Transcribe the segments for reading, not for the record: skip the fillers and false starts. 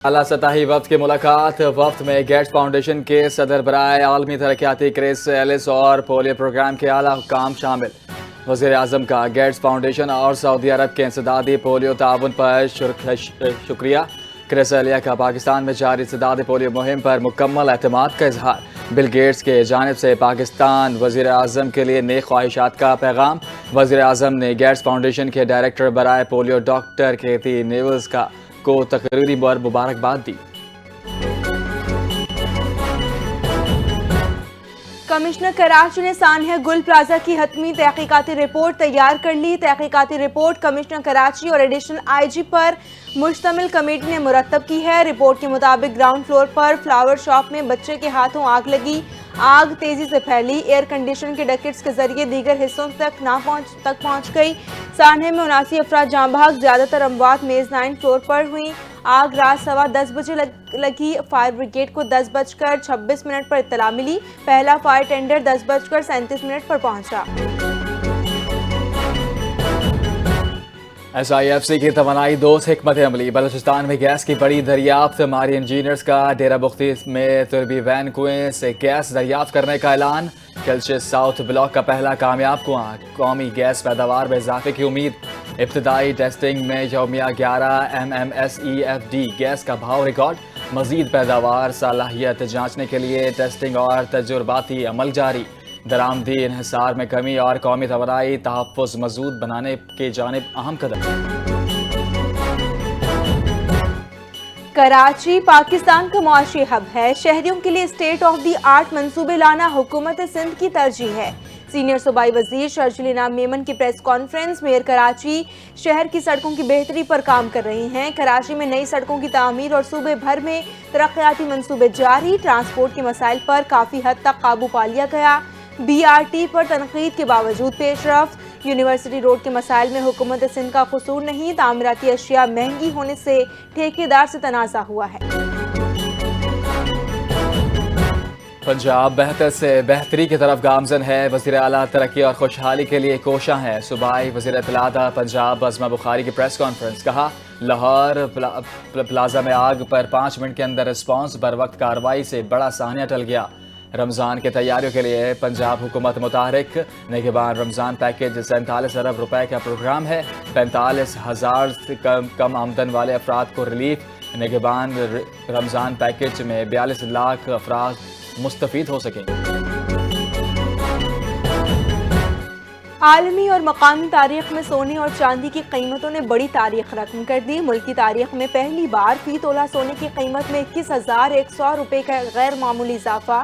اعلیٰ سطحی وفد کی ملاقات۔ وفد میں گیٹس فاؤنڈیشن کے صدر برائے عالمی ترقیاتی کرس ایلس اور پولیو پروگرام کے اعلیٰ حکام شامل۔ وزیر اعظم کا گیٹس فاؤنڈیشن اور سعودی عرب کے انسدادی پولیو تعاون پر شکریہ۔ کرس ایلس کا پاکستان میں جاری انسدادی پولیو مہم پر مکمل اعتماد کا اظہار۔ بل گیٹس کی جانب سے پاکستان وزیر اعظم کے لیے نیک خواہشات کا پیغام۔ وزیر اعظم نے گیٹس فاؤنڈیشن کے ڈائریکٹر برائے پولیو ڈاکٹر کیتی نیولز کو تقرری پر مبارکباد دی۔ کمشنر کراچی نے سانحہ گل پلازہ کی حتمی تحقیقاتی رپورٹ تیار کر لی۔ تحقیقاتی رپورٹ کمشنر کراچی اور ایڈیشنل آئی جی پر مشتمل کمیٹی نے مرتب کی ہے۔ رپورٹ کے مطابق گراؤنڈ فلور پر فلاور شاپ میں بچے کے ہاتھوں آگ لگی۔ آگ تیزی سے پھیلی، ایئر کنڈیشن کے ڈکٹس کے ذریعے دیگر حصوں تک پہنچ گئی۔ سانحہ میں 79 افراد جاں بحق، زیادہ تر اموات میز 9 فلور پر ہوئیں۔ آگ رات 10:15 بجے لگی۔ فائر بریگیڈ کو 10:26 پر اطلاع ملی۔ پہلا فائر ٹینڈر 10:37 پر پہنچا۔ ایس آئی ایف سی کی توانائی دوست حکمت عملی۔ بلوچستان میں گیس کی بڑی دریافت۔ ماری انجینئرز کا ڈیرہ بختی میں تربی وین کنویں سے گیس دریافت کرنے کا اعلان۔ کلچس ساؤتھ بلاک کا پہلا کامیاب کنواں۔ قومی گیس پیداوار میں اضافے کی امید۔ ابتدائی ٹیسٹنگ میں یومیہ 11 MMSEFD گیس کا بھاؤ ریکارڈ۔ مزید پیداوار صلاحیت جانچنے کے لیے ٹیسٹنگ اور تجرباتی عمل جاری۔ درآمدی انحصار میں کمی اور قومی توانائی تحفظ مضبوط بنانے کی جانب اہم قدم۔ کراچی پاکستان کا معاشی ہب ہے۔ شہریوں کے لیے اسٹیٹ آف دی آرٹ منصوبے لانا حکومت سندھ کی ترجیح ہے۔ سینئر صوبائی وزیر شرجیل انعام میمن کی پریس کانفرنس۔ میئر کراچی شہر کی سڑکوں کی بہتری پر کام کر رہی ہیں۔ کراچی میں نئی سڑکوں کی تعمیر اور صوبے بھر میں ترقیاتی منصوبے جاری۔ ٹرانسپورٹ کے مسائل پر کافی حد تک قابو پا لیا گیا۔ BRT پر تنقید کے باوجود پیش رفت۔ یونیورسٹی روڈ کے مسائل میں حکومت سندھ کا قصور نہیں۔ تعمیراتی اشیاء مہنگی ہونے سے ٹھیکیدار سے تنازع ہوا ہے۔ پنجاب بہتر سے بہتری کی طرف گامزن ہے۔ وزیر اعلیٰ ترقی اور خوشحالی کے لیے کوشاں ہے۔ صوبائی وزیر اطلاعات پنجاب عظمہ بخاری کی پریس کانفرنس۔ کہا لاہور پلازہ میں آگ پر 5 منٹ کے اندر رسپانس، بر وقت کارروائی سے بڑا سانحہ ٹل گیا۔ رمضان کی تیاریوں کے لیے پنجاب حکومت متحرک۔ نگہبان رمضان پیکیج 47 ارب روپے کا پروگرام ہے۔ 45,000 سے کم آمدن والے افراد کو ریلیف۔ نگہبان رمضان پیکیج میں 42 لاکھ افراد مستفید ہو سکیں گے۔ عالمی اور مقامی تاریخ میں سونے اور چاندی کی قیمتوں نے بڑی تاریخ رقم کر دی۔ ملکی تاریخ میں پہلی بار فی تولہ سونے کی قیمت میں 21,100 روپے کا غیر معمولی اضافہ۔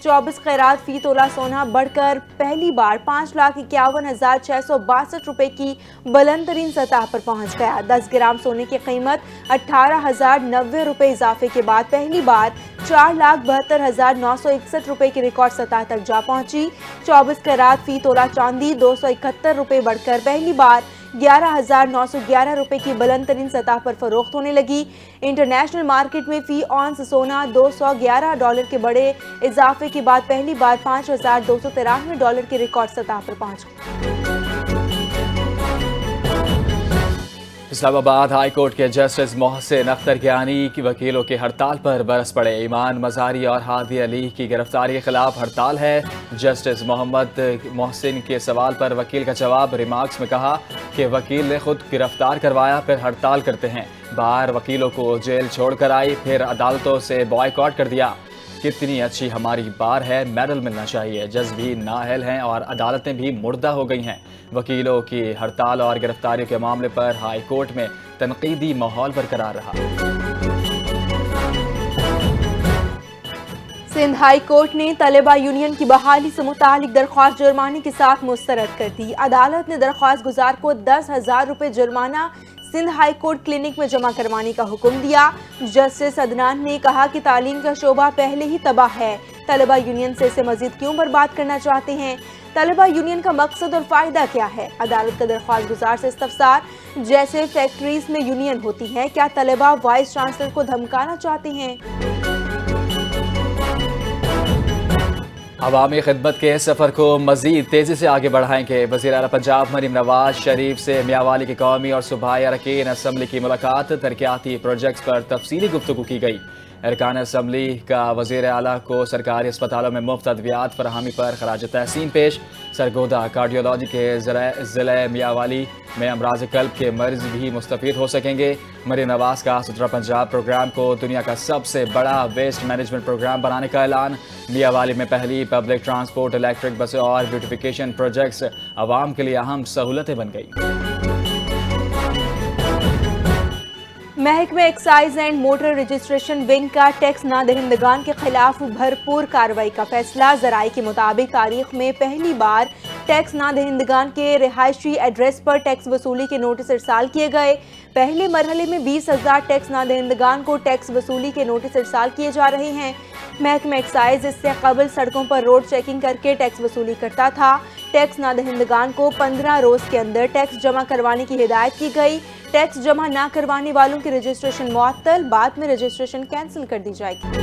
24 قیرات فی تولہ سونا بڑھ کر پہلی بار 5,51,662 روپے کی بلند ترین سطح پر پہنچ گیا۔ 10 گرام سونے کی قیمت 18,090 روپے اضافے کے بعد پہلی بار 4,72,961 روپے کی ریکارڈ سطح تک جا پہنچی۔ 24 قیرات فی تولہ چاندی 271 روپے بڑھ کر پہلی بار 11,911 روپے کی بلند ترین سطح پر فروخت ہونے لگی۔ انٹرنیشنل مارکیٹ میں فی اونس سونا $211 کے بڑے اضافے کے بعد پہلی بار $5,293 کی ریکارڈ سطح پر پہنچ گئی۔ اسلام آباد ہائی کورٹ کے جسٹس محسن اختر کیانی کی وکیلوں کی ہڑتال پر برس پڑے۔ ایمان مزاری اور ہادی علی کی گرفتاری کے خلاف ہڑتال ہے۔ جسٹس محمد محسن کے سوال پر وکیل کا جواب۔ ریمارکس میں کہا کہ وکیل نے خود گرفتار کروایا پھر ہڑتال کرتے ہیں۔ بار وکیلوں کو جیل چھوڑ کر آئی پھر عدالتوں سے بائیکاٹ کر دیا۔ کتنی اچھی ہماری بار ہے، میڈل ملنا چاہیے۔ جج بھی نااہل ہیں اور عدالتیں بھی مردہ ہو گئی ہیں۔ وکیلوں کی ہڑتال اور گرفتاریوں کے معاملے پر ہائی کورٹ میں تنقیدی ماحول برقرار رہا۔ سندھ ہائی کورٹ نے طلبہ یونین کی بحالی سے متعلق درخواست جرمانے کے ساتھ مسترد کر دی۔ عدالت نے درخواست گزار کو 10,000 روپے جرمانہ سندھ ہائی کورٹ کلینک میں جمع کروانے کا حکم دیا۔ جسٹس عدنان نے کہا کہ تعلیم کا شعبہ پہلے ہی تباہ ہے، طلبہ یونین سے اسے مزید کیوں برباد کرنا چاہتے ہیں؟ طلبہ یونین کا مقصد اور فائدہ کیا ہے؟ عدالت کا درخواست گزار سے استفسار۔ جیسے فیکٹریز میں یونین ہوتی ہے، کیا طلبہ وائس چانسلر کو دھمکانا چاہتے ہیں؟ عوامی خدمت کے سفر کو مزید تیزی سے آگے بڑھائیں گے. وزیر اعلیٰ پنجاب مریم نواز شریف سے میاوالی کی قومی اور صوبائی اراکین اسمبلی کی ملاقات. ترقیاتی پروجیکٹس پر تفصیلی گفتگو کی گئی. ارکان اسمبلی کا وزیر اعلیٰ کو سرکاری اسپتالوں میں مفت ادویات فراہمی پر خراج تحسین پیش. سرگودا کارڈیولوجی کے ضلع میاوالی میں امراض قلب کے مریض بھی مستفید ہو سکیں گے. مریم نواز کا سترہ پنجاب پروگرام کو دنیا کا سب سے بڑا ویسٹ مینجمنٹ پروگرام بنانے کا اعلان. میاوالی میں پہلی پبلک ٹرانسپورٹ الیکٹرک بسیں اور بیوٹیفیکیشن پروجیکٹس عوام کے لیے اہم سہولتیں بن گئی. محکمہ excise and motor registration wing کا ٹیکس نہ دہندگان کے خلاف بھرپور کارروائی کا فیصلہ. ذرائع کے مطابق تاریخ میں پہلی بار ٹیکس نہ دہندگان کے رہائشی ایڈریس پر ٹیکس وصولی کے نوٹس ارسال کیے گئے. پہلے مرحلے میں 20,000 ٹیکس نہ دہندگان کو ٹیکس وصولی کے نوٹس ارسال کیے جا رہے ہیں. محکمہ ایکسائز اس سے قبل سڑکوں پر روڈ چیکنگ کر کے ٹیکس وصولی کرتا تھا. ٹیکس نہ دہندگان کو 15 روز کے اندر ٹیکس جمع کروانے کی ہدایت کی گئی. ٹیکس جمع نہ کروانے والوں کی رجسٹریشن معطل، بعد میں رجسٹریشن کینسل کر دی جائے گی.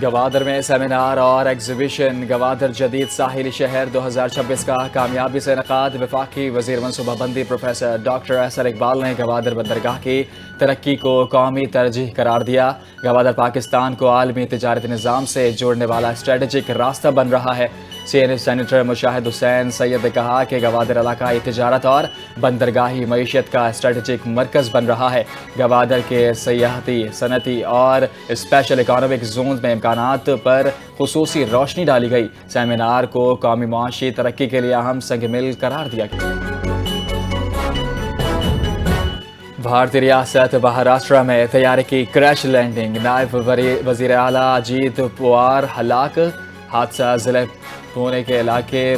گوادر میں سیمینار اور ایگزیبیشن گوادر جدید ساحلی شہر 2026 کا کامیابی سے انعقاد. وفاقی وزیر منصوبہ بندی پروفیسر ڈاکٹر احسن اقبال نے گوادر بندرگاہ کی ترقی کو قومی ترجیح قرار دیا. گوادر پاکستان کو عالمی تجارتی نظام سے جوڑنے والا اسٹریٹجک راستہ بن رہا ہے. سینیٹر مشاہد حسین سید نے کہا کہ گوادر علاقائی تجارت اور بندرگاہی معیشت کا اسٹریٹجک مرکز بن رہا ہے. گوادر کے سیاحتی، صنعتی اور اسپیشل اکانومک زونز میں امکانات پر خصوصی روشنی ڈالی گئی. سیمینار کو قومی معاشی ترقی کے لیے اہم سنگ میل قرار دیا گیا. بھارتی ریاست مہاراشٹرا میں طیارے کی کریش لینڈنگ، نائب وزیر اعلیٰ اجیت پوار ہلاک. حادثہ ضلع پونے کے علاقے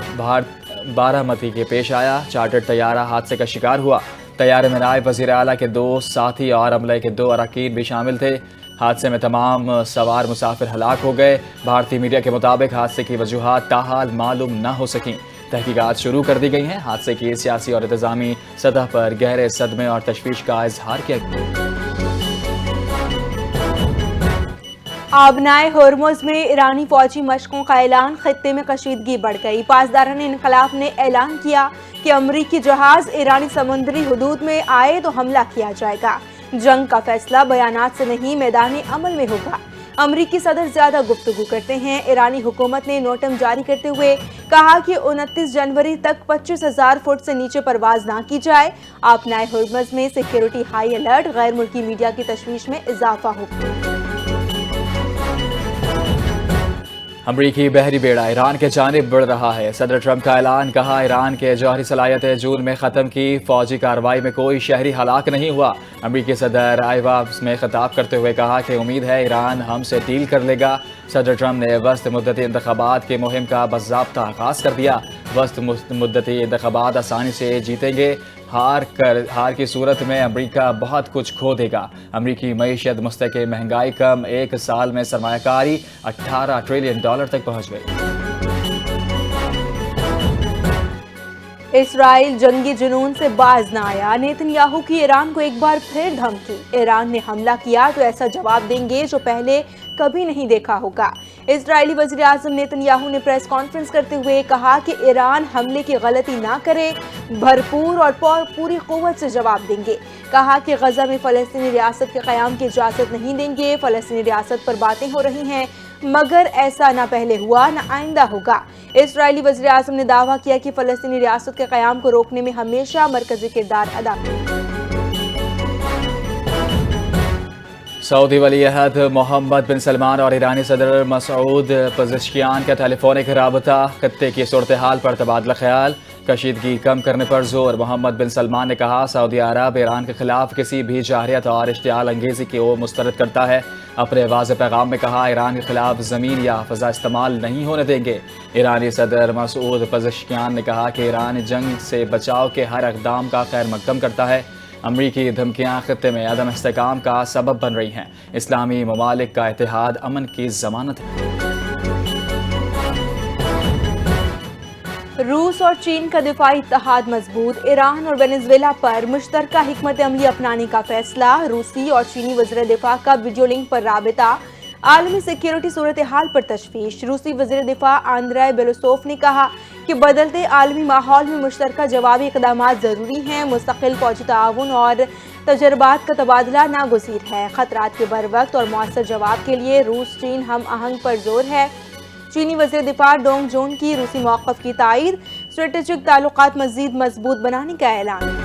بارامتی کے پیش آیا. چارٹرڈ طیارہ حادثے کا شکار ہوا. طیارے میں نائب وزیر اعلیٰ کے 2 ساتھی اور عملے کے 2 اراکین بھی شامل تھے. حادثے میں تمام سوار مسافر ہلاک ہو گئے. بھارتی میڈیا کے مطابق حادثے کی وجوہات تاحال معلوم نہ ہو سکیں. تحقیقات شروع کر دی گئی ہیں. حادثے کی سیاسی اور انتظامی سطح پر گہرے صدمے اور تشویش کا اظہار کیا گیا. آبنائے ہرمز میں ایرانی فوجی مشقوں کا اعلان. خطے میں کشیدگی بڑھ گئی. پاسداران انقلاب نے اعلان کیا کہ امریکی جہاز ایرانی سمندری حدود میں آئے تو حملہ کیا جائے گا. جنگ کا فیصلہ بیانات سے نہیں، میدان عمل میں ہوگا. امریکی صدر زیادہ گفتگو کرتے ہیں. ایرانی حکومت نے نوٹم جاری کرتے ہوئے کہا کہ 29 جنوری تک 25,000 فٹ سے نیچے پرواز نہ کی جائے. آبنائے ہرمز میں سیکیورٹی ہائی الرٹ. غیر ملکی میڈیا کی تشویش میں اضافہ ہوگا. امریکی بحری بیڑا ایران کے جانب بڑھ رہا ہے. صدر ٹرمپ کا اعلان. کہا ایران کے جوہری صلاحیتیں جون میں ختم کی. فوجی کارروائی میں کوئی شہری ہلاک نہیں ہوا. امریکی صدر آئیوا میں خطاب کرتے ہوئے کہا کہ امید ہے ایران ہم سے ڈیل کر لے گا. صدر ٹرمپ نے وسط مدتی انتخابات کی مہم کا باضابطہ آغاز کر دیا. وسط مدتی انتخابات آسانی سے جیتیں گے. ہار کی صورت میں امریکہ بہت کچھ کھو دے گا. امریکی معیشت مستحکم، مہنگائی کم، 1 سال میں سرمایہ کاری $18 ٹریلین تک پہنچ گئی. اسرائیل جنگی جنون سے باز نہ آیا. نیتن یاہو کی ایران کو ایک بار پھر دھمکی. ایران نے حملہ کیا تو ایسا جواب دیں گے جو پہلے کبھی نہیں دیکھا ہوگا. اسرائیلی وزیر اعظم نیتن یاہو نے پریس کانفرنس کرتے ہوئے کہا کہ ایران حملے کی غلطی نہ کرے، بھرپور اور پوری قوت سے جواب دیں گے. کہا کہ غزہ میں فلسطینی ریاست کے قیام کی اجازت نہیں دیں گے. فلسطینی ریاست پر باتیں ہو رہی ہیں مگر ایسا نہ پہلے ہوا نہ آئندہ ہوگا. اسرائیلی وزیر اعظم نے دعویٰ کیا کہ فلسطینی ریاست کے قیام کو روکنے میں ہمیشہ مرکزی کردار ادا کیا. سعودی ولی عہد محمد بن سلمان اور ایرانی صدر مسعود پزشکیان کا ٹیلی فونک رابطہ. خطے کی صورتحال پر تبادلہ خیال. کشیدگی کم کرنے پر زور. محمد بن سلمان نے کہا سعودی عرب ایران کے خلاف کسی بھی جارحیت اور اشتعال انگیزی کو مسترد کرتا ہے. اپنے واضح پیغام میں کہا ایران کے خلاف زمین یا فضا استعمال نہیں ہونے دیں گے. ایرانی صدر مسعود پزشکیان نے کہا کہ ایران جنگ سے بچاؤ کے ہر اقدام کا خیر مقدم کرتا ہے. امریکی دھمکیاں خطے میں عدم استحکام کا سبب بن رہی ہیں. اسلامی ممالک کا اتحاد امن کی ضمانت ہے. روس اور چین کا دفاعی اتحاد مضبوط. ایران اور وینزویلا پر مشترکہ حکمت عملی اپنانے کا فیصلہ. روسی اور چینی وزیر دفاع کا ویڈیو لنک پر رابطہ. عالمی سیکیورٹی صورتحال پر تشویش۔ روسی وزیر دفاع آندرے بیلوسوف نے کہا کہ بدلتے عالمی ماحول میں مشترکہ جوابی اقدامات ضروری ہیں۔ مستقل فوجی تعاون اور تجربات کا تبادلہ ناگزیر ہے۔ خطرات کے بروقت اور مؤثر جواب کے لیے روس چین ہم آہنگ پر زور ہے۔ چینی وزیر دفاع ڈونگ جون کی روسی موقف کی تائید۔ اسٹریٹجک تعلقات مزید مضبوط بنانے کا اعلان۔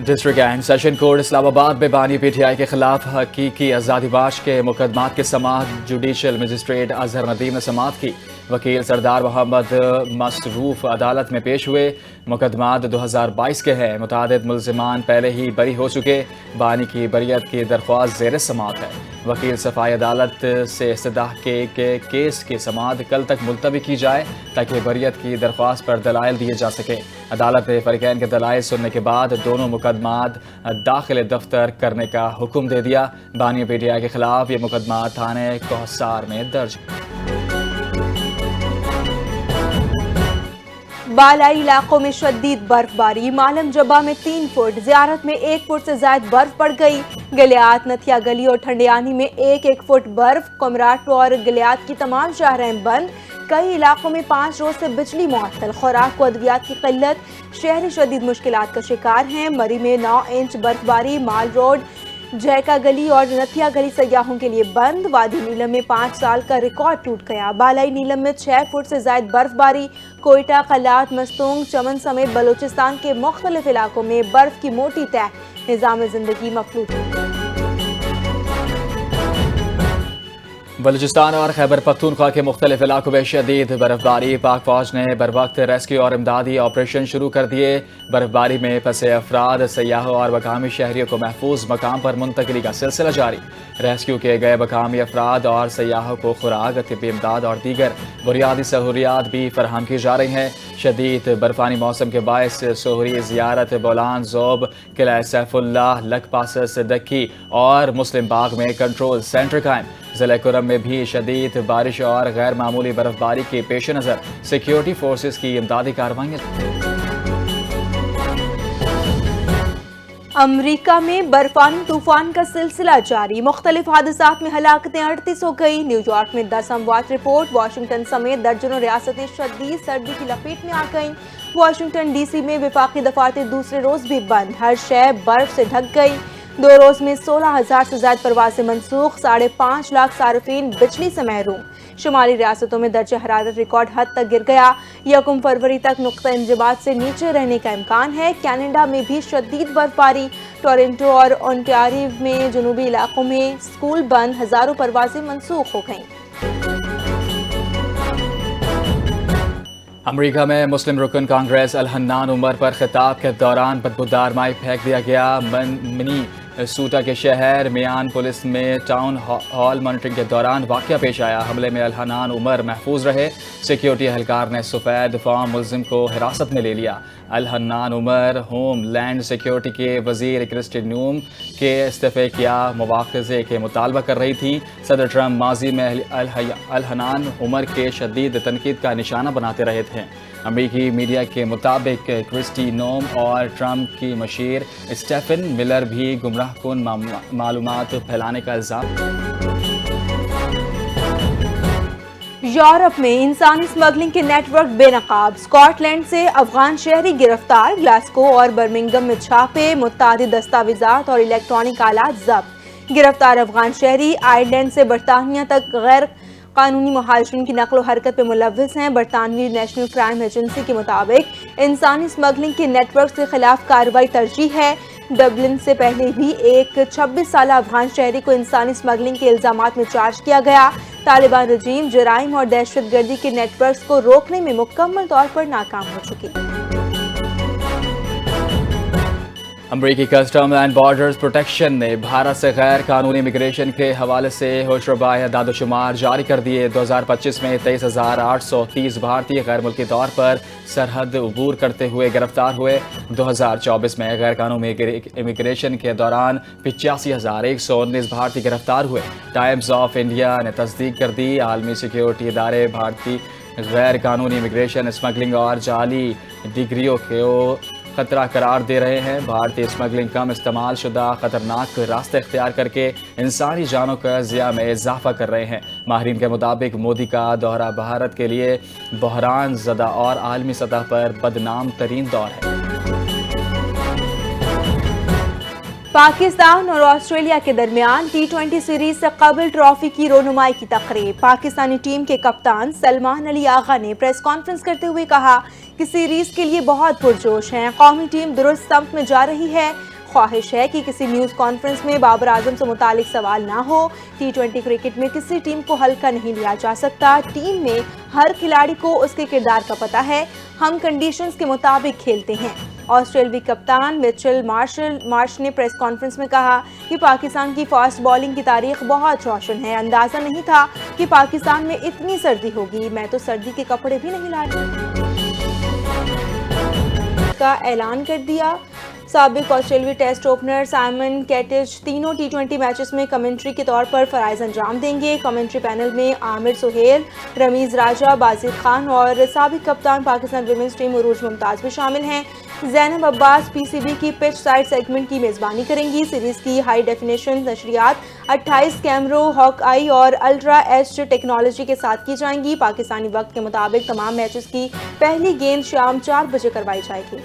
ڈسٹرکٹ اینڈ سیشن کورٹ اسلام آباد میں بانی پی ٹی آئی کے خلاف حقیقی آزادی باش کے مقدمات کی سماعت جوڈیشل مجسٹریٹ اظہر ندیم نے سماعت کی۔ وکیل سردار محمد مصروف عدالت میں پیش ہوئے۔ مقدمات 2022 کے ہیں۔ متعدد ملزمان پہلے ہی بری ہو چکے۔ بانی کی بریت کی درخواست زیر سماعت ہے۔ وکیل صفائی عدالت سے استدعا کے کیس کی سماعت کل تک ملتوی کی جائے تاکہ بریت کی درخواست پر دلائل دیے جا سکے۔ عدالت نے فریقین کے دلائل سننے کے بعد دونوں مقدمات داخل دفتر کرنے کا حکم دے دیا۔ بانی پی ٹی آئی کے خلاف یہ مقدمات تھانے کوہسار میں درج۔ بالائی علاقوں میں شدید برف باری۔ مالم جبہ میں 3 فٹ، زیارت میں 1 فٹ سے زائد برف پڑ گئی۔ گلیات، نتھیا گلی اور ٹھنڈیانی میں 1 فٹ برف۔ کمراٹو اور گلیات کی تمام شاہراہیں بند۔ کئی علاقوں میں 5 روز سے بجلی معطل۔ خوراک و ادویات کی قلت، شہری شدید مشکلات کا شکار ہیں۔ مری میں 9 انچ برف باری۔ مال روڈ، جیکا گلی اور نتھیا گلی سیاحوں کے لیے بند۔ وادی نیلم میں 5 سال کا ریکارڈ ٹوٹ گیا۔ بالائی نیلم میں 6 فٹ سے زائد برف باری۔ کوئٹہ، قلات، مستونگ، چمن سمیت بلوچستان کے مختلف علاقوں میں برف کی موٹی تہ۔ نظام زندگی مفلوج۔ بلوچستان اور خیبر پختونخوا کے مختلف علاقوں میں شدید برف باری۔ پاک فوج نے بروقت ریسکیو اور امدادی آپریشن شروع کر دیے۔ برف باری میں پھنسے افراد، سیاحوں اور مقامی شہریوں کو محفوظ مقام پر منتقلی کا سلسلہ جاری۔ ریسکیو کیے گئے مقامی افراد اور سیاحوں کو خوراک، طبی امداد اور دیگر بنیادی سہولیات بھی فراہم کی جا رہی ہیں۔ شدید برفانی موسم کے باعث سہوری، زیارت، بولان، زوب، قلعہ سیف اللہ، لک پاسس، دکی اور مسلم باغ میں کنٹرول سینٹر قائم۔ ضلع کرم میں بھی شدید بارش اور غیر معمولی برف باری کے پیش نظر سیکیورٹی فورسز کی امدادی کارروائیاں۔ امریکہ میں برفانی طوفان کا سلسلہ جاری۔ مختلف حادثات میں ہلاکتیں 38 ہو گئی۔ نیو یارک میں 10 اموات رپورٹ۔ واشنگٹن سمیت درجنوں ریاستیں شدید سردی کی لپیٹ میں آ گئیں۔ واشنگٹن ڈی سی میں وفاقی دفاتر دوسرے روز بھی بند۔ ہر شے برف سے ڈھک گئی۔ 2 روز میں 16,000 سے زائد پروازیں منسوخ۔ 5.5 لاکھ صارفین بجلی سے محروم۔ شمالی ریاستوں میں درجہ حرارت ریکارڈ حد تک گر گیا۔ 1 فروری تک نقطہ انضباط سے نیچے رہنے کا امکان ہے۔ کینیڈا میں بھی شدید برف باری۔ ٹورنٹو اور اونٹاریو میں جنوبی علاقوں میں اسکول بند۔ ہزاروں پروازیں منسوخ ہو گئیں۔ امریکہ میں مسلم رکن کانگریس الحنان عمر پر خطاب کے دوران بدبودار مائی پھینک دیا گیا۔ منی سوٹا کے شہر میان پولیس میں ٹاؤن ہال مانیٹرنگ کے دوران واقعہ پیش آیا۔ حملے میں الحنان عمر محفوظ رہے۔ سیکیورٹی اہلکار نے سفید فام ملزم کو حراست میں لے لیا۔ الحنان عمر ہوم لینڈ سیکیورٹی کے وزیر کرسٹی نوم کے استعفے کیا مواخذے کے مطالبہ کر رہی تھی۔ صدر ٹرمپ ماضی میں الحنان عمر کے شدید تنقید کا نشانہ بناتے رہے تھے۔ امریکی میڈیا کے مطابق کرسٹی نوم اور ٹرمپ کی مشیر اسٹیفن ملر بھی گمراہ کن معلومات پھیلانے کا الزام۔ یورپ میں انسانی اسمگلنگ کے نیٹ ورک بے نقاب۔ اسکاٹ لینڈ سے افغان شہری گرفتار۔ گلاسکو اور برمنگھم میں چھاپے۔ متعدد دستاویزات اور الیکٹرانک آلات ضبط۔ گرفتار افغان شہری آئرلینڈ سے برطانیہ تک غیر قانونی مہاجرین کی نقل و حرکت میں ملوث ہیں۔ برطانوی نیشنل کرائم ایجنسی کے مطابق انسانی اسمگلنگ کے نیٹ ورک کے خلاف کارروائی ترجیح ہے۔ ڈبلن سے پہلے بھی ایک 26 سالہ افغان شہری کو انسانی اسمگلنگ کے الزامات میں چارج کیا گیا۔ طالبان رجیم جرائم اور دہشت گردی کے نیٹ ورکس کو روکنے میں مکمل طور پر ناکام ہو چکی۔ امریکی کسٹم اینڈ بارڈرز پروٹیکشن نے بھارت سے غیر قانونی امیگریشن کے حوالے سے ہوشربا اعداد و شمار جاری کر دیے۔ 2025 میں 23,830 بھارتی غیر ملکی طور پر سرحد عبور کرتے ہوئے گرفتار ہوئے۔ 2024 میں غیر قانونی امیگریشن کے دوران 85,119 بھارتی گرفتار ہوئے۔ ٹائمز آف انڈیا نے تصدیق کر دی۔ عالمی سیکیورٹی ادارے بھارتی غیر قانونی امیگریشن، اسمگلنگ اور جعلی ڈگریوں کو خطرہ قرار دے رہے ہیں۔ بھارتی اسمگلنگ کم استعمال شدہ خطرناک راستے اختیار کر کے انسانی جانوں کا ضیاع میں اضافہ کر رہے ہیں۔ ماہرین کے مطابق مودی کا دورہ بھارت کے لیے بحران زدہ اور عالمی سطح پر بدنام ترین دور ہے۔ پاکستان اور آسٹریلیا کے درمیان ٹی20 سیریز سے قبل ٹرافی کی رونمائی کی تقریب۔ پاکستانی ٹیم کے کپتان سلمان علی آغا نے پریس کانفرنس کرتے ہوئے کہا کہ سیریز کے لیے بہت پرجوش ہیں، قومی ٹیم درست سمت میں جا رہی ہے، خواہش ہے کہ کسی نیوز کانفرنس میں بابر اعظم سے متعلق سوال نہ ہو۔ ٹی20 کرکٹ میں کسی ٹیم کو ہلکا نہیں لیا جا سکتا، ٹیم میں ہر کھلاڑی کو اس کے کردار کا پتہ ہے، ہم کنڈیشنز کے مطابق کھیلتے ہیں۔ آسٹریلوی کپتان مچل مارش نے پریس کانفرنس میں کہا کہ پاکستان کی فاسٹ بالنگ کی تاریخ بہت روشن ہے، اندازہ نہیں تھا کہ پاکستان میں اتنی سردی ہوگی، میں تو سردی کے کپڑے بھی نہیں لا رہی کا اعلان کر دیا۔ سابق آسٹریلوی ٹیسٹ اوپنر سائمن کیٹج تینوں ٹی20 میچز میں کمنٹری کے طور پر فرائض انجام دیں گے۔ کمنٹری پینل میں عامر سہیل، رمیز راجہ، باسط خان اور سابق کپتان پاکستان ویمنز ٹیم عروج ممتاز بھی شامل ہیں۔ زینب عباس پی سی بی کی پچ سائڈ سیگمنٹ کی میزبانی کریں گی۔ سیریز کی ہائی ڈیفینیشن نشریات 28 کیمروں، ہاک آئی اور الٹرا ایچ ٹیکنالوجی کے ساتھ کی جائیں گی۔ پاکستانی وقت کے مطابق تمام میچز کی پہلی گیند شام 4 بجے کروائی جائے گی۔